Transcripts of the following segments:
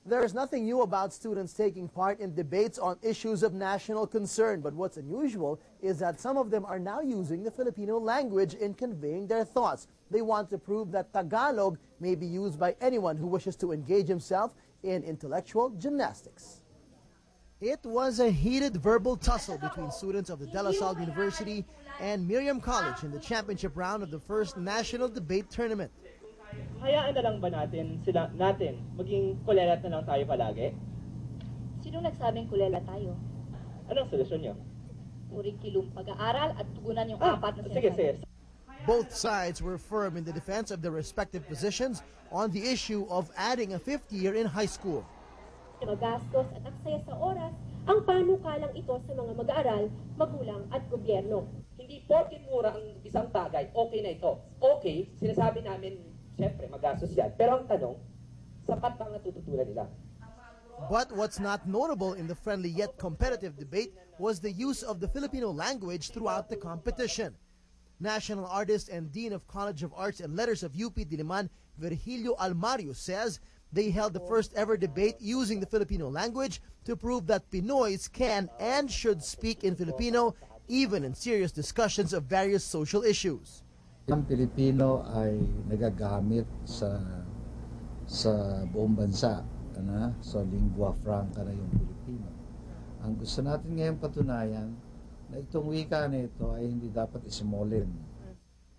There is nothing new about students taking part in debates on issues of national concern, but what's unusual is that some of them are now using the Filipino language in conveying their thoughts. They want to prove that Tagalog may be used by anyone who wishes to engage himself in intellectual gymnastics. It was a heated verbal tussle between students of the De La Salle University and Miriam College in the championship round of the first national debate tournament. Hayaan na lang ba natin maging kulelat na lang tayo palagi? Sino nagsabing kulela tayo? Anong solusyon niyo? Kurikulum pag-aaral at tugunan yung apat na Sige. Both sides were firm in the defense of their respective positions on the issue of adding a fifth year in high school. Magastos at aksaya sa oras ang panukalang ito sa mga mag-aaral, magulang at gobyerno. Hindi porket mura ang isang bagay, okay na ito. Okay, sinasabi namin, siyempre magastos yan. Pero ang tanong, sapat bang natututunan nila? But what's not notable in the friendly yet competitive debate was the use of the Filipino language throughout the competition. National artist and Dean of College of Arts and Letters of UP Diliman, Virgilio Almario, says they held the first ever debate using the Filipino language to prove that Pinoys can and should speak in Filipino even in serious discussions of various social issues. Ang Pilipino ay nagagamit sa buong bansa. So lingua franca na yung Pilipino. Ang gusto natin ngayon patunayan na itong wika na ito ay hindi dapat isimolin.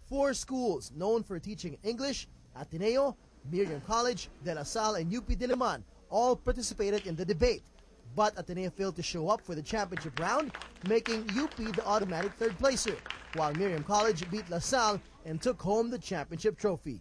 4 schools known for teaching English, Ateneo, Miriam College, De La Salle, and UP Diliman all participated in the debate. But Ateneo failed to show up for the championship round, making UP the automatic third placer, while Miriam College beat La Salle and took home the championship trophy.